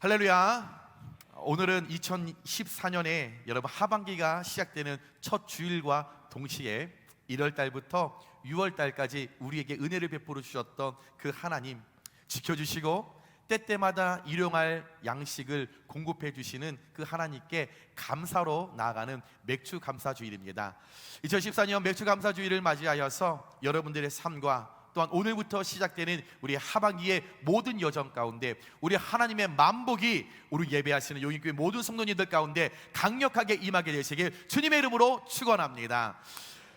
할렐루야. 오늘은 2014년에 여러분 하반기가 시작되는 첫 주일과 동시에 1월 달부터 6월 달까지 우리에게 은혜를 베풀어 주셨던 그 하나님, 지켜주시고 때때마다 일용할 양식을 공급해 주시는 그 하나님께 감사로 나아가는 맥주 감사주일입니다. 2014년 맥주 감사주일을 맞이하여서 여러분들의 삶과 또한 오늘부터 시작되는 우리 하반기의 모든 여정 가운데 우리 하나님의 만복이 우리 예배하시는 용인교회 모든 성도님들 가운데 강력하게 임하게 되시길 주님의 이름으로 축원합니다.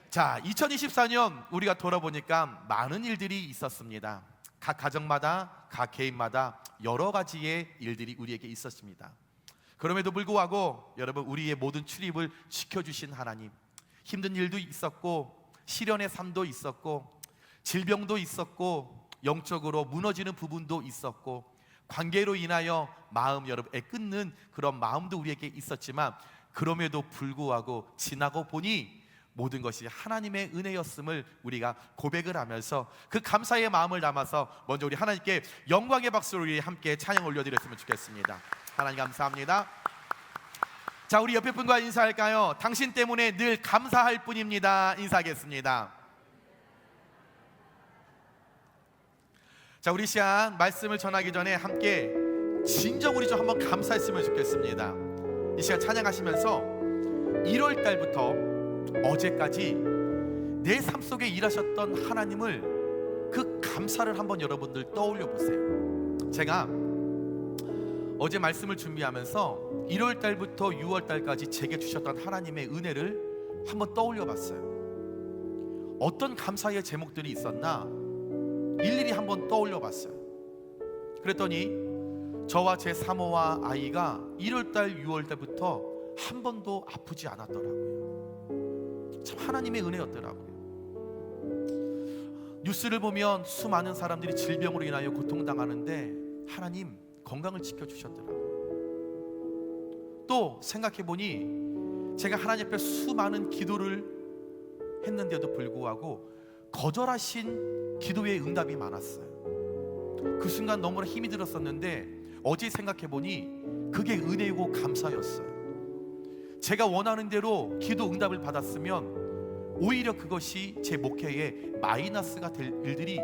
자, 2024년 우리가 돌아보니까 많은 일들이 있었습니다. 각 가정마다, 각 개인마다 여러 가지의 일들이 우리에게 있었습니다. 그럼에도 불구하고 여러분, 우리의 모든 출입을 지켜주신 하나님, 힘든 일도 있었고 시련의 삶도 있었고 질병도 있었고 영적으로 무너지는 부분도 있었고 관계로 인하여 마음 여러분 애끓는 그런 마음도 우리에게 있었지만 그럼에도 불구하고 지나고 보니 모든 것이 하나님의 은혜였음을 우리가 고백을 하면서 그 감사의 마음을 담아서 먼저 우리 하나님께 영광의 박수로 우리 함께 찬양 올려드렸으면 좋겠습니다. 하나님 감사합니다. 자, 우리 옆에 분과 인사할까요? 당신 때문에 늘 감사할 뿐입니다. 인사하겠습니다. 자, 우리 시간 말씀을 전하기 전에 함께 진정으로 좀 한번 감사했으면 좋겠습니다. 이 시간 찬양하시면서 1월 달부터 어제까지 내 삶 속에 일하셨던 하나님을 그 감사를 한번 여러분들 떠올려 보세요. 제가 어제 말씀을 준비하면서 1월 달부터 6월 달까지 제게 주셨던 하나님의 은혜를 한번 떠올려 봤어요. 어떤 감사의 제목들이 있었나 일일이 한번 떠올려 봤어요. 그랬더니 저와 제 사모와 아이가 1월달 6월달부터 한 번도 아프지 않았더라고요. 참 하나님의 은혜였더라고요. 뉴스를 보면 수많은 사람들이 질병으로 인하여 고통당하는데 하나님 건강을 지켜주셨더라고요. 또 생각해보니 제가 하나님 앞에 수많은 기도를 했는데도 불구하고 거절하신 기도의 응답이 많았어요. 그 순간 너무나 힘이 들었었는데 어제 생각해보니 그게 은혜이고 감사였어요. 제가 원하는 대로 기도 응답을 받았으면 오히려 그것이 제 목회에 마이너스가 될 일들이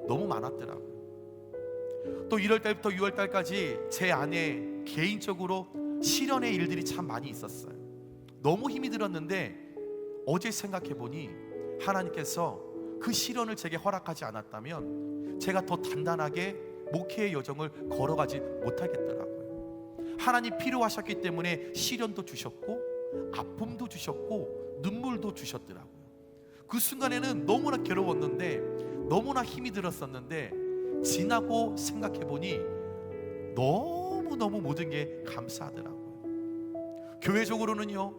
너무 많았더라고요. 또 1월달부터 6월달까지 제 안에 개인적으로 시련의 일들이 참 많이 있었어요. 너무 힘이 들었는데 어제 생각해보니 하나님께서 그 시련을 제게 허락하지 않았다면 제가 더 단단하게 목회의 여정을 걸어가지 못하겠더라고요. 하나님 필요하셨기 때문에 시련도 주셨고 아픔도 주셨고 눈물도 주셨더라고요. 그 순간에는 너무나 괴로웠는데 너무나 힘이 들었었는데 지나고 생각해보니 너무너무 모든 게 감사하더라고요. 교회적으로는요,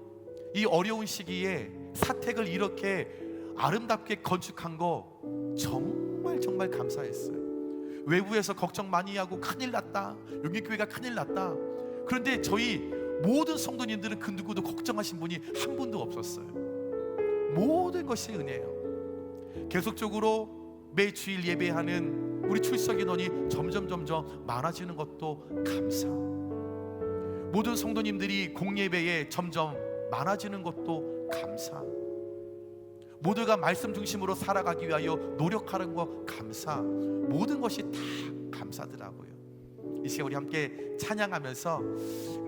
이 어려운 시기에 사택을 이렇게 아름답게 건축한 거 정말 감사했어요. 외부에서 걱정 많이 하고 큰일 났다, 용인교회가 큰일 났다. 그런데 저희 모든 성도님들은 그 누구도 걱정하신 분이 한 분도 없었어요. 모든 것이 은혜예요. 계속적으로 매 주일 예배하는 우리 출석 인원이 점점 많아지는 것도 감사. 모든 성도님들이 공예배에 점점 많아지는 것도 감사. 모두가 말씀 중심으로 살아가기 위하여 노력하는 것 감사. 모든 것이 다 감사더라고요. 이 시간 우리 함께 찬양하면서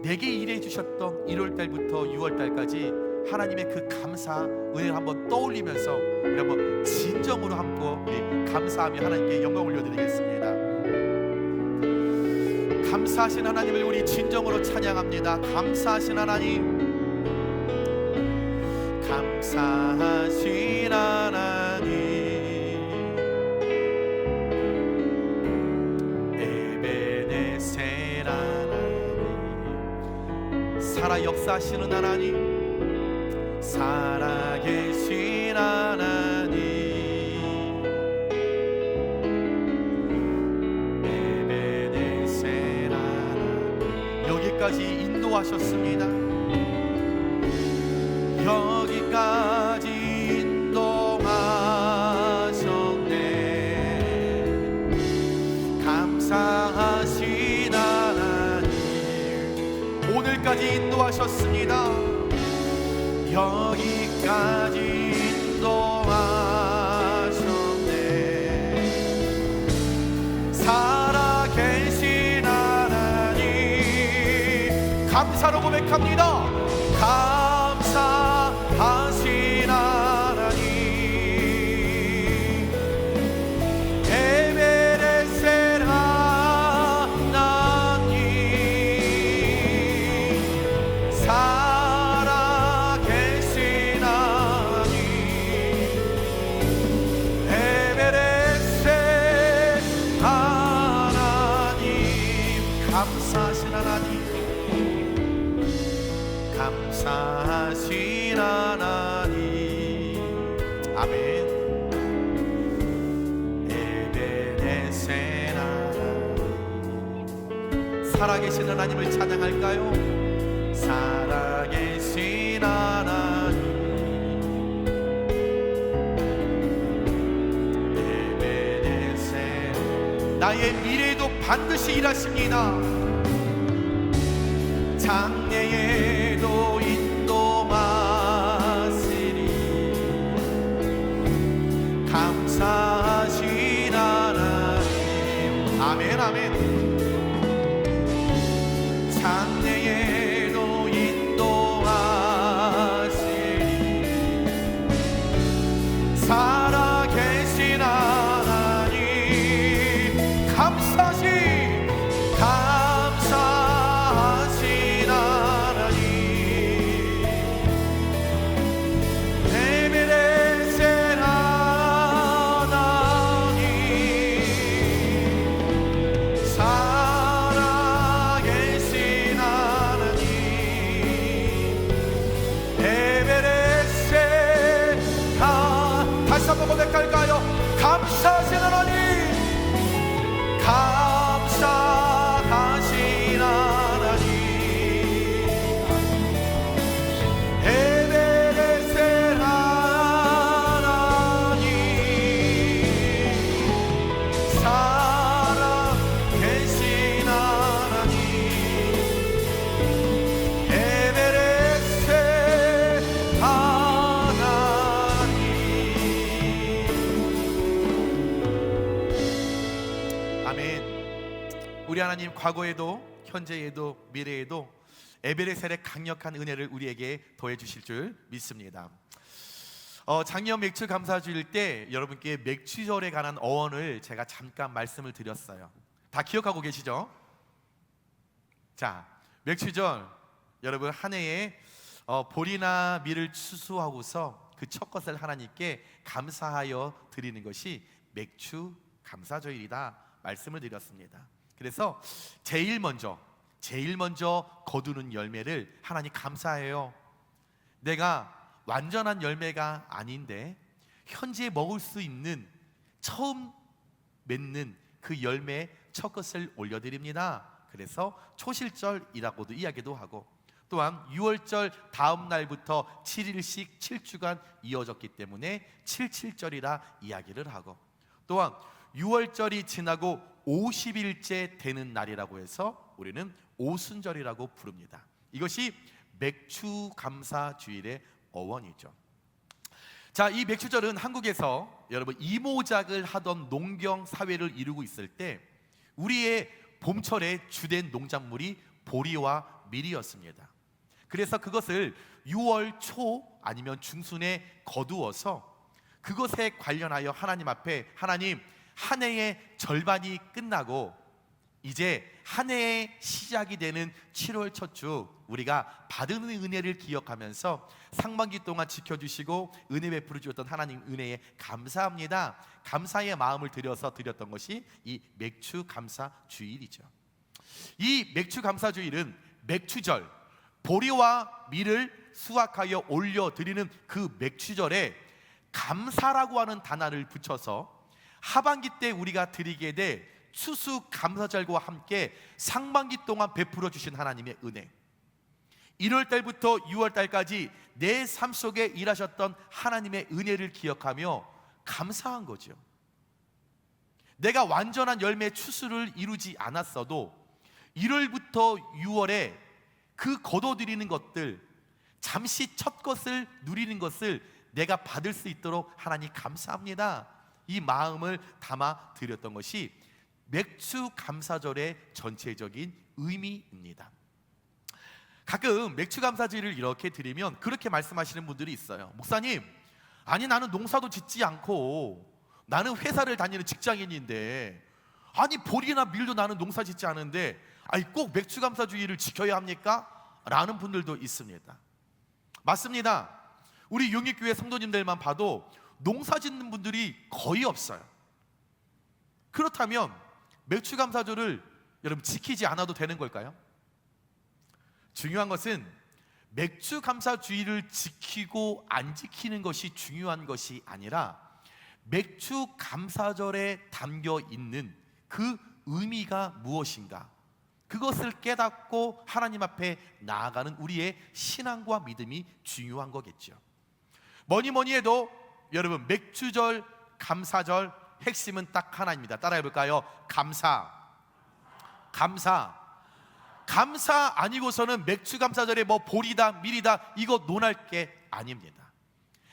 내게 일해 주셨던 1월달부터 6월달까지 하나님의 그 감사 은혜를 한번 떠올리면서 우리 한번 진정으로 한번 우리 감사하며 하나님께 영광 올려드리겠습니다. 감사하신 하나님을 우리 진정으로 찬양합니다. 감사하신 하나님, 감사하신 하나님, 에베네셀 하나님, 살아 역사하시는 하나님, 살아계신 하나님, 에베네셀 하나님, 여기까지 인도하셨습니다. 여기까지 인도하셨네. 감사하신 하나님, 여기까지 인도하셨습니다. 여기까지 인도하셨네. 살아계신 하나님 감사로 고백합니다. 감사하신 하나님, 에베레셀 하나님, 살아계신 하나님, 에베레셀 하나님, 감사하신 하나님, 감사하신 하나님. 아멘. 에베네셀 하나님, 살아계신 하나님을 찬양할까요? 살아계신 하나님, 에베네셀, 나의 미래에도 반드시 일하십니다. 장래에도 인도하시리. 감사하신 하나님. 아멘 아멘. 장래에도 인도하시리. 살아계신 하나님, 감사하신 하나님, 에베레셀 하나님, 살아계신 하나님, 에베레셀 다시 한번 고백할까요? 감사하신 하나님, 감사하신 하나님, 에베레셀 하나님, 살아계신 하나님, 에베레셀 하나님. 아멘. 우리 하나님 과거에도 현재에도 미래에도 에베레셀의 강력한 은혜를 우리에게 더해 주실 줄 믿습니다. 작년 맥주 감사주일 때 여러분께 맥주절에 관한 어원을 제가 잠깐 말씀을 드렸어요. 다 기억하고 계시죠? 자, 맥주절 여러분 한 해에 보리나 밀을 추수하고서 그 첫 것을 하나님께 감사하여 드리는 것이 맥주 감사주일이다 말씀을 드렸습니다. 그래서 제일 먼저 거두는 열매를 하나님 감사해요. 내가 완전한 열매가 아닌데 현재 먹을 수 있는 처음 맺는 그 열매 첫 것을 올려드립니다. 그래서 초실절이라고도 이야기도 하고, 또한 6월절 다음 날부터 7일씩 7주간 이어졌기 때문에 77절이라 이야기를 하고, 또한 6월절이 지나고 50일째 되는 날이라고 해서 우리는 오순절이라고 부릅니다. 이것이 맥주 감사주일의 어원이죠. 자, 이 맥주절은 한국에서 여러분 이모작을 하던 농경 사회를 이루고 있을 때 우리의 봄철의 주된 농작물이 보리와 밀이었습니다. 그래서 그것을 6월 초 아니면 중순에 거두어서 그것에 관련하여 하나님 앞에, 하나님, 한 해의 절반이 끝나고 이제 한 해의 시작이 되는 7월 첫 주 우리가 받은 은혜를 기억하면서 상반기 동안 지켜주시고 은혜 베풀어 주셨던 하나님 은혜에 감사합니다, 감사의 마음을 들여서 드렸던 것이 이 맥주 감사 주일이죠. 이 맥주 감사 주일은 맥주절, 보리와 밀을 수확하여 올려드리는 그 맥주절에 감사라고 하는 단어를 붙여서 하반기 때 우리가 드리게 될 추수감사절과 함께 상반기 동안 베풀어 주신 하나님의 은혜, 1월 달부터 6월 달까지 내 삶 속에 일하셨던 하나님의 은혜를 기억하며 감사한 거죠. 내가 완전한 열매 추수를 이루지 않았어도 1월부터 6월에 그 거둬들이는 것들, 잠시 첫 것을 누리는 것을 내가 받을 수 있도록 하나님 감사합니다, 이 마음을 담아 드렸던 것이 맥주 감사절의 전체적인 의미입니다. 가끔 맥주 감사절을 이렇게 드리면 그렇게 말씀하시는 분들이 있어요. 목사님, 아니 나는 농사도 짓지 않고 나는 회사를 다니는 직장인인데, 아니 보리나 밀도 나는 농사 짓지 않은데 아니 꼭 맥주 감사주의를 지켜야 합니까? 라는 분들도 있습니다. 맞습니다. 우리 용익교회 성도님들만 봐도 농사 짓는 분들이 거의 없어요. 그렇다면 맥주 감사절을 여러분 지키지 않아도 되는 걸까요? 중요한 것은 맥주 감사주의를 지키고 안 지키는 것이 중요한 것이 아니라 맥주 감사절에 담겨 있는 그 의미가 무엇인가, 그것을 깨닫고 하나님 앞에 나아가는 우리의 신앙과 믿음이 중요한 거겠죠. 뭐니 해도 여러분 맥주절, 감사절 핵심은 딱 하나입니다. 따라해 볼까요? 감사. 감사 아니고서는 맥주 감사절에 뭐 보리다 밀이다 이거 논할 게 아닙니다.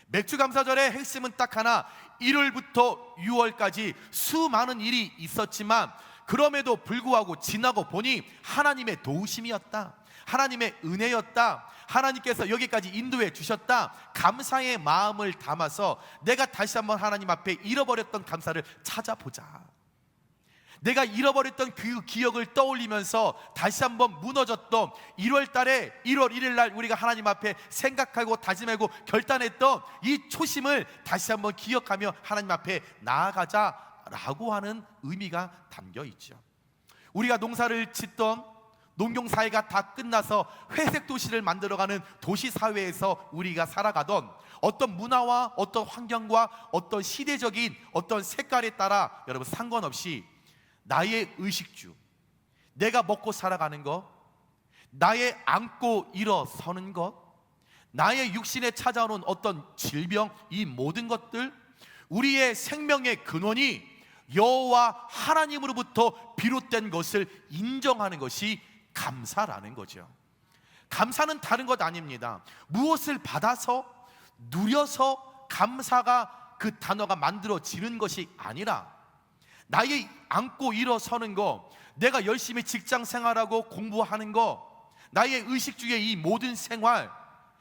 맥주 감사절의 핵심은 딱 하나, 1월부터 6월까지 수많은 일이 있었지만 그럼에도 불구하고 지나고 보니 하나님의 도우심이었다, 하나님의 은혜였다, 하나님께서 여기까지 인도해 주셨다, 감사의 마음을 담아서 내가 다시 한번 하나님 앞에 잃어버렸던 감사를 찾아보자. 내가 잃어버렸던 그 기억을 떠올리면서 다시 한번 무너졌던 1월 달에 1월 1일 날 우리가 하나님 앞에 생각하고 다짐하고 결단했던 이 초심을 다시 한번 기억하며 하나님 앞에 나아가자라고 하는 의미가 담겨 있죠. 우리가 농사를 짓던 농경사회가 다 끝나서 회색 도시를 만들어가는 도시사회에서 우리가 살아가던 어떤 문화와 어떤 환경과 어떤 시대적인 어떤 색깔에 따라 여러분 상관없이 나의 의식주, 내가 먹고 살아가는 것, 나의 안고 일어서는 것, 나의 육신에 찾아오는 어떤 질병, 이 모든 것들, 우리의 생명의 근원이 여호와 하나님으로부터 비롯된 것을 인정하는 것이 감사라는 거죠. 감사는 다른 것 아닙니다. 무엇을 받아서 누려서 감사가 그 단어가 만들어지는 것이 아니라 나의 안고 일어서는 거, 내가 열심히 직장 생활하고 공부하는 거, 나의 의식주의 이 모든 생활,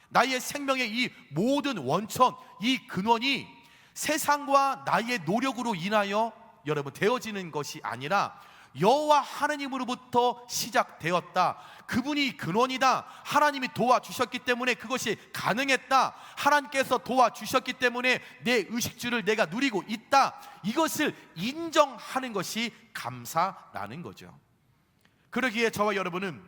나의 생명의 이 모든 원천, 이 근원이 세상과 나의 노력으로 인하여 여러분 되어지는 것이 아니라 여호와 하나님으로부터 시작되었다. 그분이 근원이다. 하나님이 도와주셨기 때문에 그것이 가능했다. 하나님께서 도와주셨기 때문에 내 의식주를 내가 누리고 있다. 이것을 인정하는 것이 감사라는 거죠. 그러기에 저와 여러분은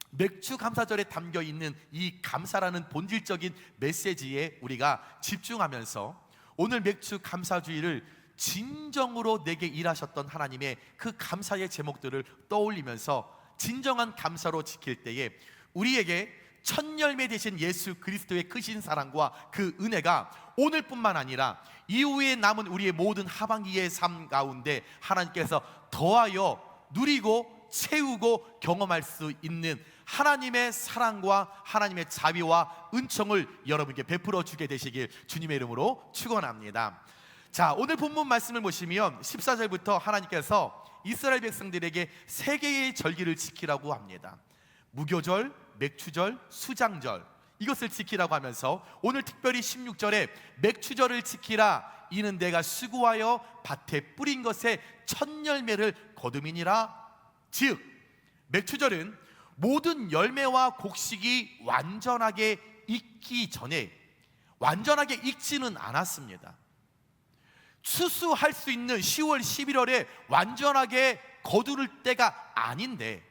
맥주 감사절에 담겨 있는 이 감사라는 본질적인 메시지에 우리가 집중하면서 오늘 맥주 감사주의를 진정으로 내게 일하셨던 하나님의 그 감사의 제목들을 떠올리면서 진정한 감사로 지킬 때에 우리에게 첫 열매 되신 예수 그리스도의 크신 사랑과 그 은혜가 오늘뿐만 아니라 이후에 남은 우리의 모든 하반기의 삶 가운데 하나님께서 더하여 누리고 채우고 경험할 수 있는 하나님의 사랑과 하나님의 자비와 은총을 여러분께 베풀어 주게 되시길 주님의 이름으로 축원합니다. 자, 오늘 본문 말씀을 보시면 14절부터 하나님께서 이스라엘 백성들에게 세 개의 절기를 지키라고 합니다. 무교절, 맥추절, 수장절, 이것을 지키라고 하면서 오늘 특별히 16절에 맥추절을 지키라. 이는 내가 수고하여 밭에 뿌린 것의 첫 열매를 거둠이니라. 즉 맥추절은 모든 열매와 곡식이 완전하게 익기 전에, 완전하게 익지는 않았습니다. 추수할 수 있는 10월 11월에 완전하게 거두를 때가 아닌데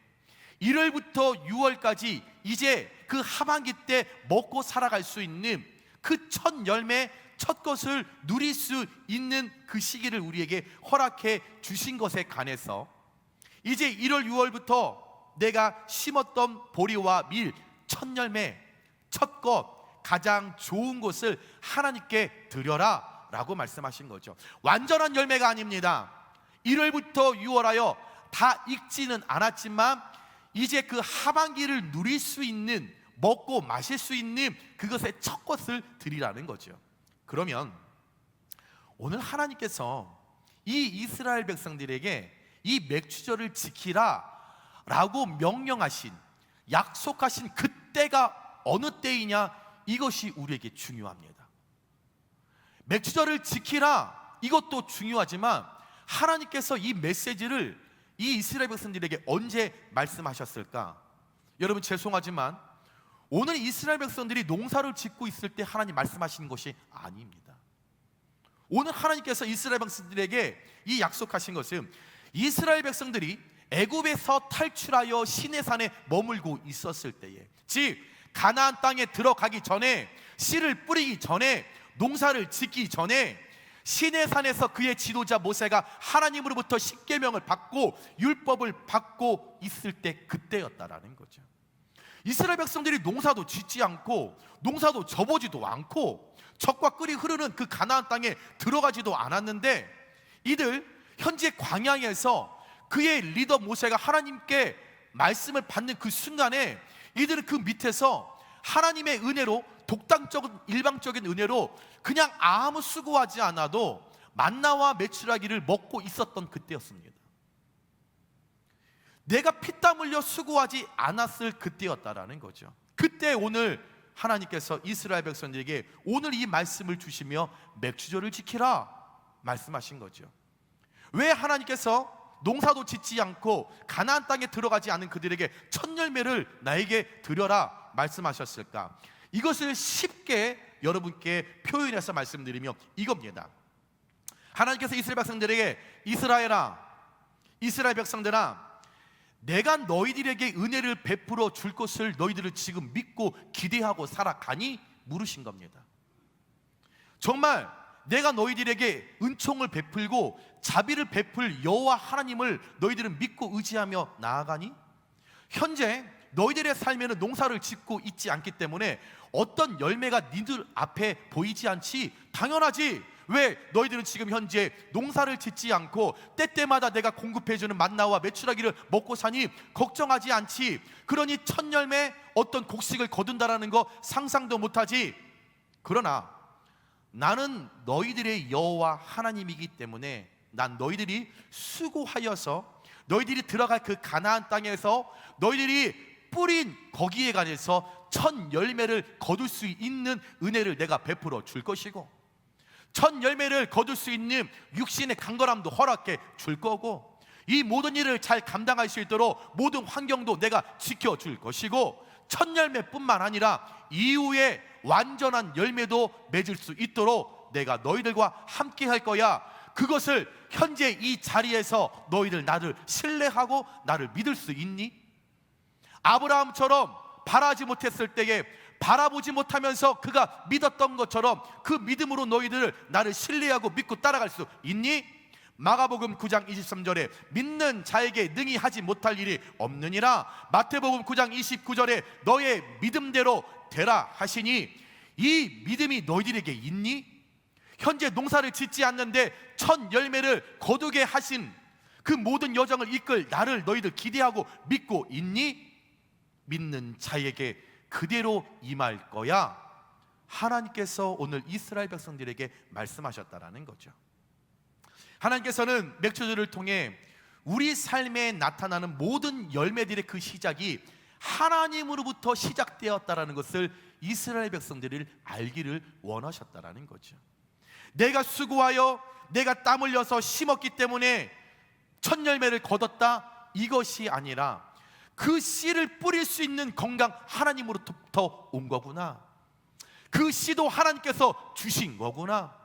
1월부터 6월까지 이제 그 하반기 때 먹고 살아갈 수 있는 그 첫 열매, 첫 것을 누릴 수 있는 그 시기를 우리에게 허락해 주신 것에 관해서 이제 1월 6월부터 내가 심었던 보리와 밀 첫 열매, 첫 것, 가장 좋은 것을 하나님께 드려라 라고 말씀하신 거죠. 완전한 열매가 아닙니다. 1월부터 6월하여 다 익지는 않았지만 이제 그 하반기를 누릴 수 있는, 먹고 마실 수 있는 그것의 첫 것을 드리라는 거죠. 그러면 오늘 하나님께서 이 이스라엘 백성들에게 이 맥추절을 지키라 라고 명령하신, 약속하신 그때가 어느 때이냐, 이것이 우리에게 중요합니다. 맥추절을 지키라, 이것도 중요하지만 하나님께서 이 메시지를 이 이스라엘 백성들에게 언제 말씀하셨을까? 여러분, 죄송하지만 오늘 이스라엘 백성들이 농사를 짓고 있을 때 하나님 말씀하시는 것이 아닙니다. 오늘 하나님께서 이스라엘 백성들에게 이 약속하신 것은 이스라엘 백성들이 애굽에서 탈출하여 시내산에 머물고 있었을 때에, 즉 가나안 땅에 들어가기 전에, 씨를 뿌리기 전에, 농사를 짓기 전에 시내산에서 그의 지도자 모세가 하나님으로부터 십계명을 받고 율법을 받고 있을 때, 그때였다라는 거죠. 이스라엘 백성들이 농사도 짓지 않고 농사도 접어지도 않고 적과 꿀이 흐르는 그 가나안 땅에 들어가지도 않았는데, 이들 현재 광야에서 그의 리더 모세가 하나님께 말씀을 받는 그 순간에 이들은 그 밑에서 하나님의 은혜로, 독단적인 일방적인 은혜로 그냥 아무 수고하지 않아도 만나와 메추라기를 먹고 있었던 그때였습니다. 내가 피땀 흘려 수고하지 않았을 그때였다라는 거죠. 그때 오늘 하나님께서 이스라엘 백성들에게 오늘 이 말씀을 주시며 맥추절을 지키라 말씀하신 거죠. 왜 하나님께서 농사도 짓지 않고 가나안 땅에 들어가지 않은 그들에게 첫 열매를 나에게 드려라 말씀하셨을까? 이것을 쉽게 여러분께 표현해서 말씀드리며 이겁니다. 하나님께서 이스라엘 백성들에게 이스라엘 백성들아, 내가 너희들에게 은혜를 베풀어 줄 것을 너희들을 지금 믿고 기대하고 살아가니? 물으신 겁니다. 정말 내가 너희들에게 은총을 베풀고 자비를 베풀 여호와 하나님을 너희들은 믿고 의지하며 나아가니? 현재 너희들의 삶에는 농사를 짓고 있지 않기 때문에 어떤 열매가 니들 앞에 보이지 않지? 당연하지. 왜? 너희들은 지금 현재 농사를 짓지 않고 때때마다 내가 공급해주는 만나와 메추라기를 먹고 사니 걱정하지 않지. 그러니 첫 열매 어떤 곡식을 거둔다라는 거 상상도 못하지. 그러나 나는 너희들의 여호와 하나님이기 때문에 난 너희들이 수고하여서 너희들이 들어갈 그 가나안 땅에서 너희들이 뿌린 거기에 관해서 첫 열매를 거둘 수 있는 은혜를 내가 베풀어 줄 것이고, 첫 열매를 거둘 수 있는 육신의 강건함도 허락해 줄 거고, 이 모든 일을 잘 감당할 수 있도록 모든 환경도 내가 지켜줄 것이고, 첫 열매뿐만 아니라 이후에 완전한 열매도 맺을 수 있도록 내가 너희들과 함께 할 거야. 그것을 현재 이 자리에서 너희들 나를 신뢰하고 나를 믿을 수 있니? 아브라함처럼 바라지 못했을 때에 바라보지 못하면서 그가 믿었던 것처럼 그 믿음으로 너희들 나를 신뢰하고 믿고 따라갈 수 있니? 마가복음 9장 23절에 믿는 자에게 능히 하지 못할 일이 없느니라. 마태복음 9장 29절에 너의 믿음대로 되라 하시니, 이 믿음이 너희들에게 있니? 현재 농사를 짓지 않는데 첫 열매를 거두게 하신 그 모든 여정을 이끌 나를 너희들 기대하고 믿고 있니? 믿는 자에게 그대로 임할 거야. 하나님께서 오늘 이스라엘 백성들에게 말씀하셨다라는 거죠. 하나님께서는 맥추절을 통해 우리 삶에 나타나는 모든 열매들의 그 시작이 하나님으로부터 시작되었다라는 것을 이스라엘 백성들이 알기를 원하셨다라는 거죠. 내가 수고하여 내가 땀 흘려서 심었기 때문에 첫 열매를 거뒀다, 이것이 아니라 그 씨를 뿌릴 수 있는 건강 하나님으로부터 온 거구나. 그 씨도 하나님께서 주신 거구나.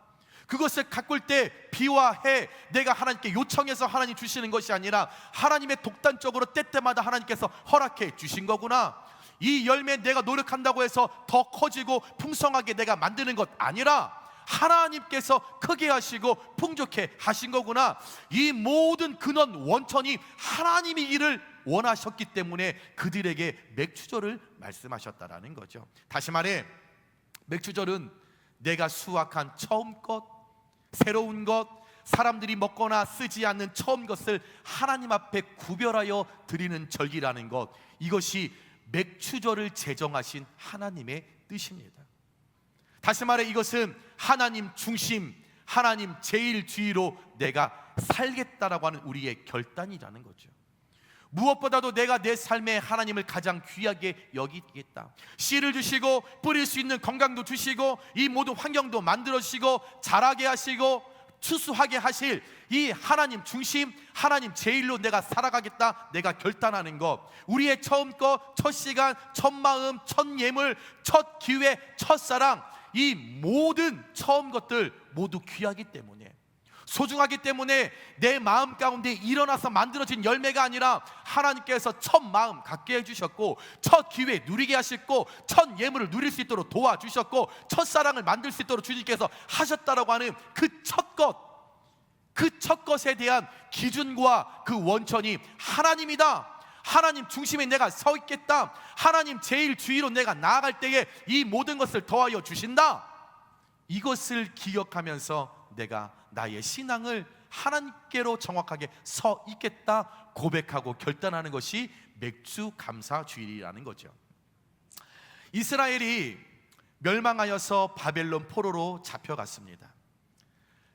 그것을 가꿀 때 비와 해 내가 하나님께 요청해서 하나님 주시는 것이 아니라 하나님의 독단적으로 때때마다 하나님께서 허락해 주신 거구나. 이 열매 내가 노력한다고 해서 더 커지고 풍성하게 내가 만드는 것 아니라 하나님께서 크게 하시고 풍족해 하신 거구나. 이 모든 근원 원천이 하나님이기를 원하셨기 때문에 그들에게 맥추절을 말씀하셨다라는 거죠. 다시 말해, 맥추절은 내가 수확한 처음 것, 새로운 것, 사람들이 먹거나 쓰지 않는 처음 것을 하나님 앞에 구별하여 드리는 절기라는 것, 이것이 맥추절을 제정하신 하나님의 뜻입니다. 다시 말해 이것은 하나님 중심, 하나님 제일주의로 내가 살겠다라고 하는 우리의 결단이라는 거죠. 무엇보다도 내가 내 삶에 하나님을 가장 귀하게 여기겠다. 씨를 주시고 뿌릴 수 있는 건강도 주시고 이 모든 환경도 만들어 주시고 자라게 하시고 추수하게 하실 이 하나님 중심, 하나님 제일로 내가 살아가겠다, 내가 결단하는 것. 우리의 처음 것, 첫 시간, 첫 마음, 첫 예물, 첫 기회, 첫 사랑, 이 모든 처음 것들 모두 귀하기 때문에, 소중하기 때문에 내 마음 가운데 일어나서 만들어진 열매가 아니라 하나님께서 첫 마음 갖게 해주셨고, 첫 기회 누리게 하셨고, 첫 예물을 누릴 수 있도록 도와주셨고, 첫 사랑을 만들 수 있도록 주님께서 하셨다라고 하는 그 첫 것, 그 첫 것에 대한 기준과 그 원천이 하나님이다. 하나님 중심에 내가 서 있겠다. 하나님 제일 주위로 내가 나아갈 때에 이 모든 것을 더하여 주신다. 이것을 기억하면서 내가 나의 신앙을 하나님께로 정확하게 서 있겠다 고백하고 결단하는 것이 맥주 감사 주일이라는 거죠. 이스라엘이 멸망하여서 바벨론 포로로 잡혀갔습니다.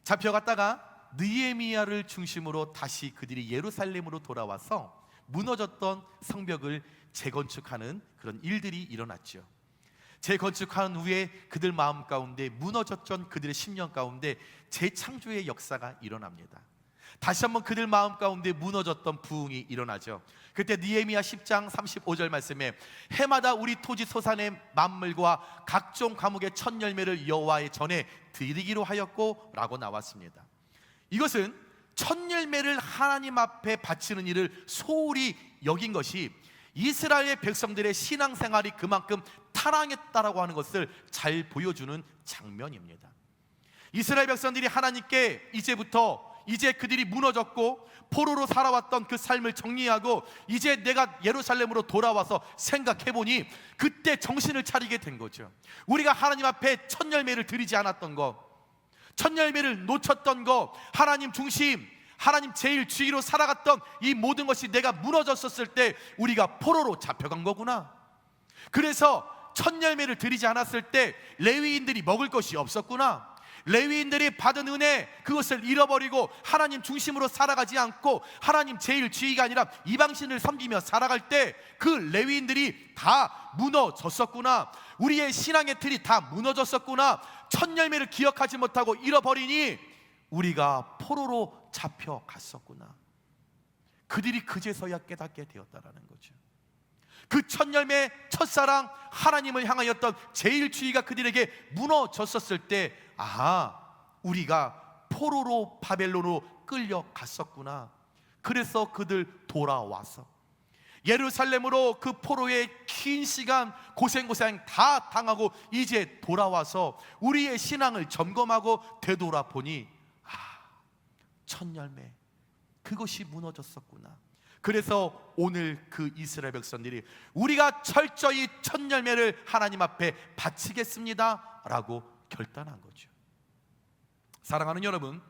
잡혀갔다가 느헤미야를 중심으로 다시 그들이 예루살렘으로 돌아와서 무너졌던 성벽을 재건축하는 그런 일들이 일어났죠. 재건축한 후에 그들 마음 가운데 무너졌던 그들의 심령 가운데 재창조의 역사가 일어납니다. 다시 한번 그들 마음 가운데 무너졌던 부흥이 일어나죠. 그때 느헤미야 10장 35절 말씀에 해마다 우리 토지 소산의 만물과 각종 과목의 첫 열매를 여호와의 전에 드리기로 하였고 라고 나왔습니다. 이것은 첫 열매를 하나님 앞에 바치는 일을 소홀히 여긴 것이 이스라엘 백성들의 신앙생활이 그만큼 타락했다라고 하는 것을 잘 보여주는 장면입니다. 이스라엘 백성들이 하나님께 이제 그들이 무너졌고 포로로 살아왔던 그 삶을 정리하고 이제 내가 예루살렘으로 돌아와서 생각해보니 그때 정신을 차리게 된 거죠. 우리가 하나님 앞에 첫 열매를 드리지 않았던 것, 첫 열매를 놓쳤던 것, 하나님 중심, 하나님 제일 주의로 살아갔던 이 모든 것이 내가 무너졌었을 때 우리가 포로로 잡혀간 거구나. 그래서 첫 열매를 드리지 않았을 때 레위인들이 먹을 것이 없었구나. 레위인들이 받은 은혜 그것을 잃어버리고 하나님 중심으로 살아가지 않고 하나님 제일 주의가 아니라 이방신을 섬기며 살아갈 때 그 레위인들이 다 무너졌었구나. 우리의 신앙의 틀이 다 무너졌었구나. 첫 열매를 기억하지 못하고 잃어버리니 우리가 포로로 잡혀갔었구나. 그들이 그제서야 깨닫게 되었다라는 거죠. 그 첫 열매, 첫사랑, 하나님을 향하였던 제일 주의가 그들에게 무너졌었을 때 우리가 포로로 바벨론으로 끌려갔었구나. 그래서 그들 돌아와서 예루살렘으로 그 포로의 긴 시간 고생 다 당하고 이제 돌아와서 우리의 신앙을 점검하고 되돌아보니 첫 열매 그것이 무너졌었구나. 그래서 오늘 그 이스라엘 백성들이 우리가 철저히 첫 열매를 하나님 앞에 바치겠습니다 라고 결단한 거죠. 사랑하는 여러분,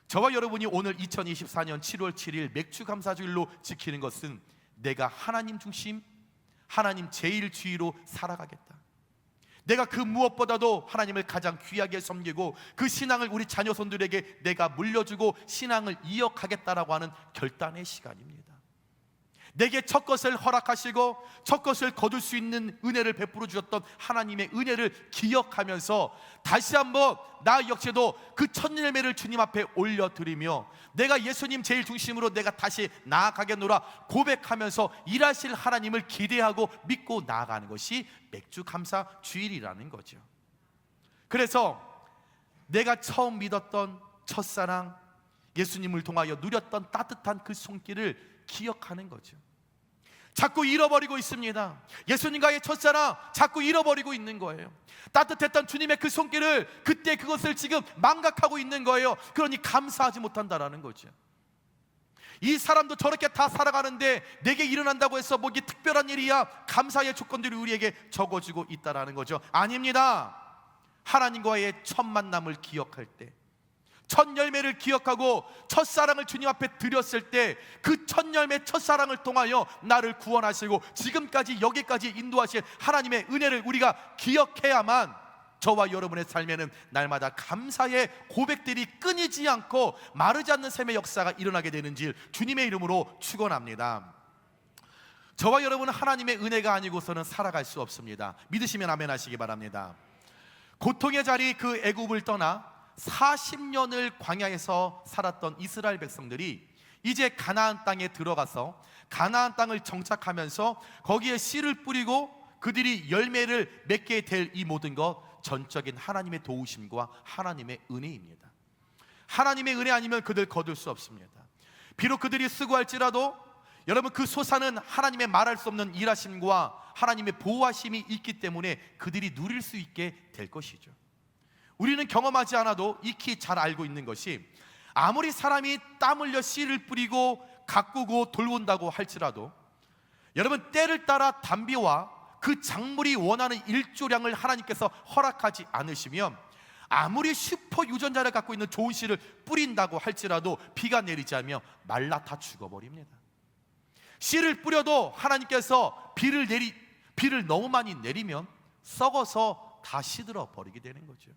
저와 여러분이 오늘 2024년 7월 7일 맥주 감사주일로 지키는 것은 내가 하나님 중심, 하나님 제일 주의로 살아가겠다. 내가 그 무엇보다도 하나님을 가장 귀하게 섬기고 그 신앙을 우리 자녀손들에게 내가 물려주고 신앙을 이어가겠다라고 하는 결단의 시간입니다. 내게 첫 것을 허락하시고 첫 것을 거둘 수 있는 은혜를 베풀어 주셨던 하나님의 은혜를 기억하면서 다시 한번 나 역시도 그 첫 열매를 주님 앞에 올려드리며 내가 예수님 제일 중심으로 내가 다시 나아가겠노라 고백하면서 일하실 하나님을 기대하고 믿고 나아가는 것이 맥주 감사 주일이라는 거죠. 그래서 내가 처음 믿었던 첫사랑, 예수님을 통하여 누렸던 따뜻한 그 손길을 기억하는 거죠. 자꾸 잃어버리고 있습니다. 예수님과의 첫사랑 자꾸 잃어버리고 있는 거예요. 따뜻했던 주님의 그 손길을 그때 그것을 지금 망각하고 있는 거예요. 그러니 감사하지 못한다라는 거죠. 이 사람도 저렇게 다 살아가는데 내게 일어난다고 해서 뭐 이게 특별한 일이야? 감사의 조건들이 우리에게 적어지고 있다라는 거죠. 아닙니다. 하나님과의 첫 만남을 기억할 때, 첫 열매를 기억하고 첫사랑을 주님 앞에 드렸을 때 그 첫 열매 첫사랑을 통하여 나를 구원하시고 지금까지 여기까지 인도하신 하나님의 은혜를 우리가 기억해야만 저와 여러분의 삶에는 날마다 감사의 고백들이 끊이지 않고 마르지 않는 샘의 역사가 일어나게 되는지 주님의 이름으로 축원합니다. 저와 여러분은 하나님의 은혜가 아니고서는 살아갈 수 없습니다. 믿으시면 아멘 하시기 바랍니다. 고통의 자리 그 애굽을 떠나 40년을 광야에서 살았던 이스라엘 백성들이 이제 가나안 땅에 들어가서 가나안 땅을 정착하면서 거기에 씨를 뿌리고 그들이 열매를 맺게 될 이 모든 것 전적인 하나님의 도우심과 하나님의 은혜입니다. 하나님의 은혜 아니면 그들 거둘 수 없습니다. 비록 그들이 수고할지라도 여러분 그 소사는 하나님의 말할 수 없는 일하심과 하나님의 보호하심이 있기 때문에 그들이 누릴 수 있게 될 것이죠. 우리는 경험하지 않아도 익히 잘 알고 있는 것이 아무리 사람이 땀 흘려 씨를 뿌리고 가꾸고 돌본다고 할지라도 여러분 때를 따라 단비와 그 작물이 원하는 일조량을 하나님께서 허락하지 않으시면 아무리 슈퍼 유전자를 갖고 있는 좋은 씨를 뿌린다고 할지라도 비가 내리지 않으면 말라 다 죽어버립니다. 씨를 뿌려도 하나님께서 비를 너무 많이 내리면 썩어서 다 시들어 버리게 되는 거죠.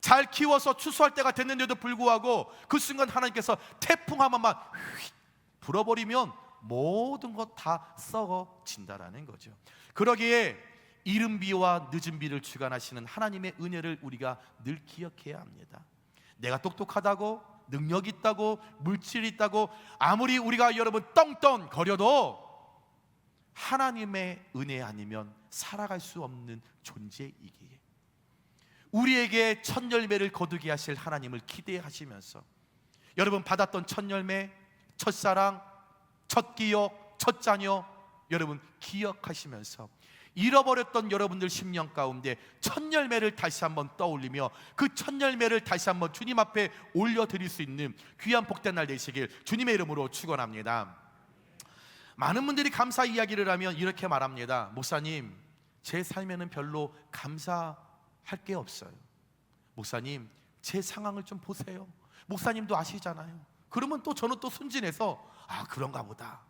잘 키워서 추수할 때가 됐는데도 불구하고 그 순간 하나님께서 태풍 한 번만 휙 불어버리면 모든 것 다 썩어진다라는 거죠. 그러기에 이른 비와 늦은 비를 주관하시는 하나님의 은혜를 우리가 늘 기억해야 합니다. 내가 똑똑하다고 능력 있다고 물질이 있다고 아무리 우리가 여러분 떵떵거려도 하나님의 은혜 아니면 살아갈 수 없는 존재이기에 우리에게 첫 열매를 거두게 하실 하나님을 기대하시면서 여러분 받았던 첫 열매, 첫사랑, 첫 기억, 첫 자녀 여러분 기억하시면서 잃어버렸던 여러분들 심령 가운데 첫 열매를 다시 한번 떠올리며 그 첫 열매를 다시 한번 주님 앞에 올려드릴 수 있는 귀한 복된 날 되시길 주님의 이름으로 축원합니다. 많은 분들이 감사 이야기를 하면 이렇게 말합니다. 목사님, 제 삶에는 별로 감사할 게 없어요. 목사님, 제 상황을 좀 보세요. 목사님도 아시잖아요. 그러면 또 저는 또 순진해서 그런가 보다.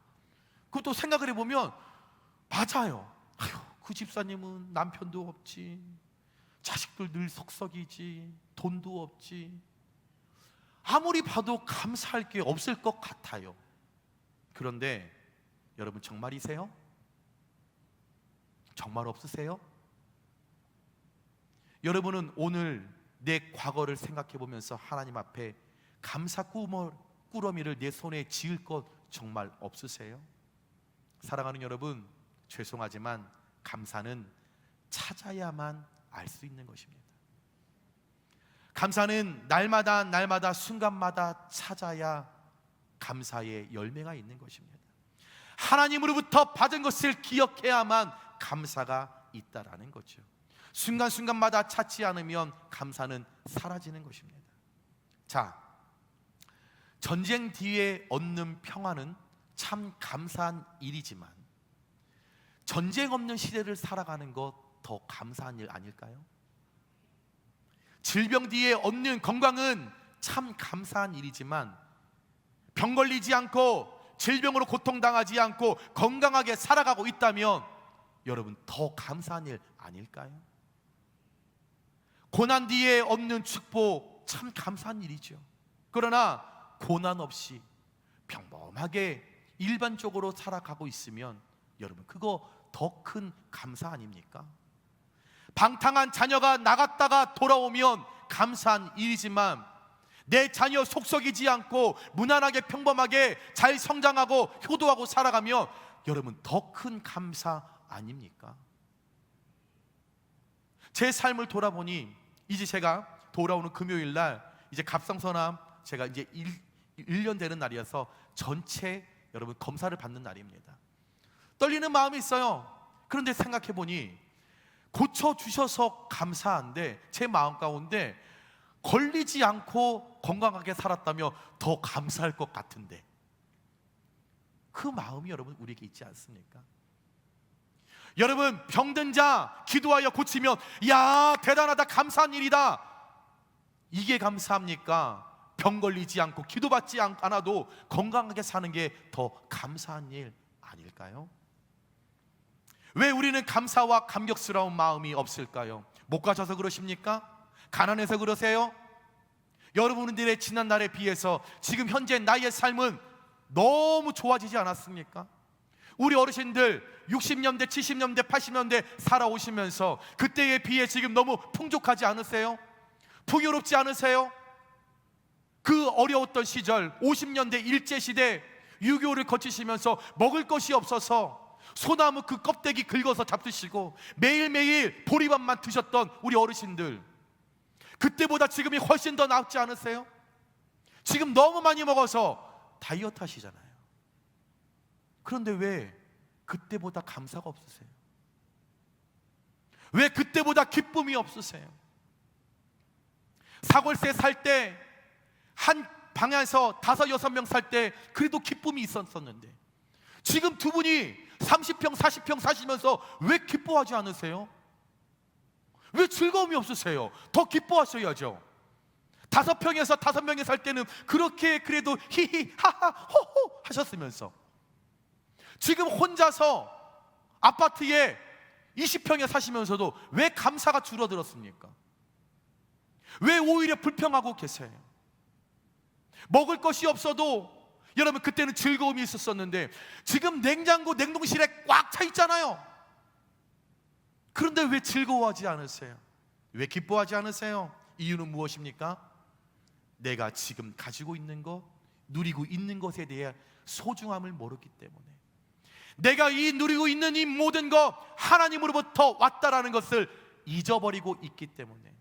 그것도 생각을 해보면 맞아요. 아휴, 그 집사님은 남편도 없지, 자식들 늘 석석이지, 돈도 없지. 아무리 봐도 감사할 게 없을 것 같아요. 그런데 여러분 정말이세요? 정말 없으세요? 여러분은 오늘 내 과거를 생각해 보면서 하나님 앞에 감사 꾸러미를 내 손에 지을 것 정말 없으세요? 사랑하는 여러분, 죄송하지만 감사는 찾아야만 알 수 있는 것입니다. 감사는 날마다 순간마다 찾아야 감사의 열매가 있는 것입니다. 하나님으로부터 받은 것을 기억해야만 감사가 있다라는 거죠. 순간순간마다 찾지 않으면 감사는 사라지는 것입니다. 자, 전쟁 뒤에 얻는 평화는 참 감사한 일이지만 전쟁 없는 시대를 살아가는 것 더 감사한 일 아닐까요? 질병 뒤에 얻는 건강은 참 감사한 일이지만 병 걸리지 않고 질병으로 고통당하지 않고 건강하게 살아가고 있다면 여러분 더 감사한 일 아닐까요? 고난 뒤에 얻는 축복 참 감사한 일이죠. 그러나 고난 없이 평범하게 일반적으로 살아가고 있으면 여러분 그거 더 큰 감사 아닙니까? 방탕한 자녀가 나갔다가 돌아오면 감사한 일이지만 내 자녀 속썩이지 않고 무난하게 평범하게 잘 성장하고 효도하고 살아가면 여러분 더 큰 감사 아닙니까? 제 삶을 돌아보니 이제 제가 돌아오는 금요일 날 이제 갑상선암 제가 이제 1년 되는 날이어서 전체 여러분 검사를 받는 날입니다. 떨리는 마음이 있어요. 그런데 생각해 보니 고쳐주셔서 감사한데 제 마음 가운데 걸리지 않고 건강하게 살았다며 더 감사할 것 같은데 그 마음이 여러분 우리에게 있지 않습니까? 여러분 병든 자 기도하여 고치면 야 대단하다 감사한 일이다 이게 감사합니까? 병 걸리지 않고 기도받지 않아도 건강하게 사는 게 더 감사한 일 아닐까요? 왜 우리는 감사와 감격스러운 마음이 없을까요? 못 가셔서 그러십니까? 가난해서 그러세요? 여러분들의 지난날에 비해서 지금 현재 나의 삶은 너무 좋아지지 않았습니까? 우리 어르신들 60년대, 70년대, 80년대 살아오시면서 그때에 비해 지금 너무 풍족하지 않으세요? 풍요롭지 않으세요? 그 어려웠던 시절 50년대 일제시대 6.25를 거치시면서 먹을 것이 없어서 소나무 그 껍데기 긁어서 잡수시고 매일매일 보리밥만 드셨던 우리 어르신들, 그때보다 지금이 훨씬 더 낫지 않으세요? 지금 너무 많이 먹어서 다이어트 하시잖아요. 그런데 왜 그때보다 감사가 없으세요? 왜 그때보다 기쁨이 없으세요? 사골세 살 때 한 방에서 5, 6명 살 때 그래도 기쁨이 있었었는데 지금 두 분이 30평, 40평 사시면서 왜 기뻐하지 않으세요? 왜 즐거움이 없으세요? 더 기뻐하셔야죠. 5평에서 5명이 살 때는 그렇게 그래도 히히 하하 호호 하셨으면서 지금 혼자서 아파트에 20평에 사시면서도 왜 감사가 줄어들었습니까? 왜 오히려 불평하고 계세요? 먹을 것이 없어도 여러분 그때는 즐거움이 있었었는데 지금 냉장고, 냉동실에 꽉 차 있잖아요. 그런데 왜 즐거워하지 않으세요? 왜 기뻐하지 않으세요? 이유는 무엇입니까? 내가 지금 가지고 있는 것, 누리고 있는 것에 대해 소중함을 모르기 때문에, 내가 이 누리고 있는 이 모든 것 하나님으로부터 왔다라는 것을 잊어버리고 있기 때문에,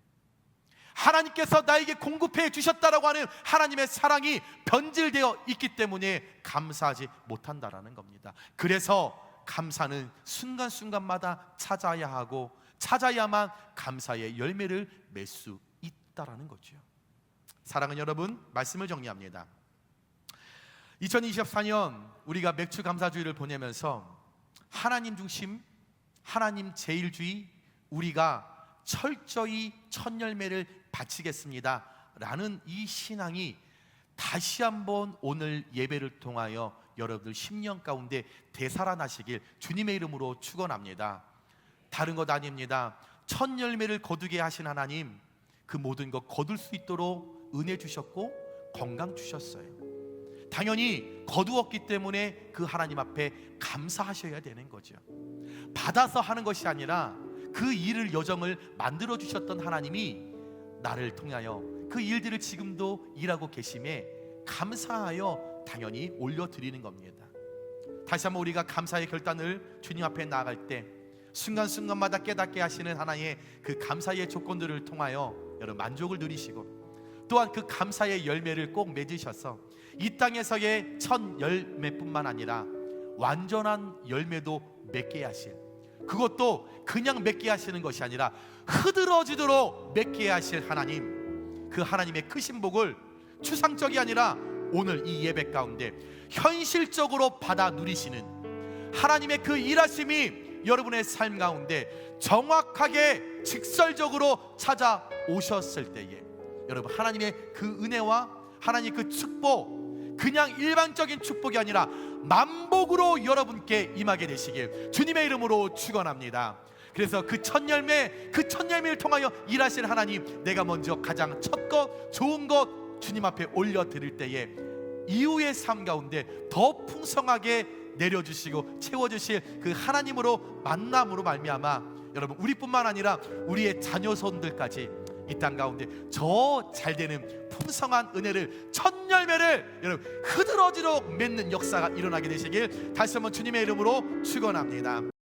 하나님께서 나에게 공급해 주셨다라고 하는 하나님의 사랑이 변질되어 있기 때문에 감사하지 못한다라는 겁니다. 그래서 감사는 순간순간마다 찾아야 하고 찾아야만 감사의 열매를 맺을 수 있다라는 거죠. 사랑하는 여러분, 말씀을 정리합니다. 2024년 우리가 맥주 감사주의를 보내면서 하나님 중심, 하나님 제일주의, 우리가 철저히 첫 열매를 바치겠습니다 라는 이 신앙이 다시 한번 오늘 예배를 통하여 여러분들 10년 가운데 되살아나시길 주님의 이름으로 축원합니다. 다른 것 아닙니다. 첫 열매를 거두게 하신 하나님, 그 모든 것 거둘 수 있도록 은혜 주셨고 건강 주셨어요. 당연히 거두었기 때문에 그 하나님 앞에 감사하셔야 되는 거죠. 받아서 하는 것이 아니라 그 일을, 여정을 만들어 주셨던 하나님이 나를 통하여 그 일들을 지금도 일하고 계심에 감사하여 당연히 올려드리는 겁니다. 다시 한번 우리가 감사의 결단을 주님 앞에 나아갈 때 순간순간마다 깨닫게 하시는 하나의 그 감사의 조건들을 통하여 여러분 만족을 누리시고, 또한 그 감사의 열매를 꼭 맺으셔서 이 땅에서의 첫 열매뿐만 아니라 완전한 열매도 맺게 하실, 그것도 그냥 맺게 하시는 것이 아니라 흐드러지도록 맺게 하실 하나님, 그 하나님의 크신 복을 추상적이 아니라 오늘 이 예배 가운데 현실적으로 받아 누리시는 하나님의 그 일하심이 여러분의 삶 가운데 정확하게 직설적으로 찾아오셨을 때에 여러분 하나님의 그 은혜와 하나님 그 축복, 그냥 일반적인 축복이 아니라 만복으로 여러분께 임하게 되시길 주님의 이름으로 축원합니다. 그래서 그 첫 열매를 통하여 일하실 하나님, 내가 먼저 가장 첫 것, 좋은 것 주님 앞에 올려드릴 때에 이후의 삶 가운데 더 풍성하게 내려주시고 채워주실 그 하나님으로 만남으로 말미암아 여러분 우리뿐만 아니라 우리의 자녀손들까지 이 땅 가운데 저 잘되는 풍성한 은혜를, 첫 열매를 여러분 흐드러지도록 맺는 역사가 일어나게 되시길 다시 한번 주님의 이름으로 축원합니다.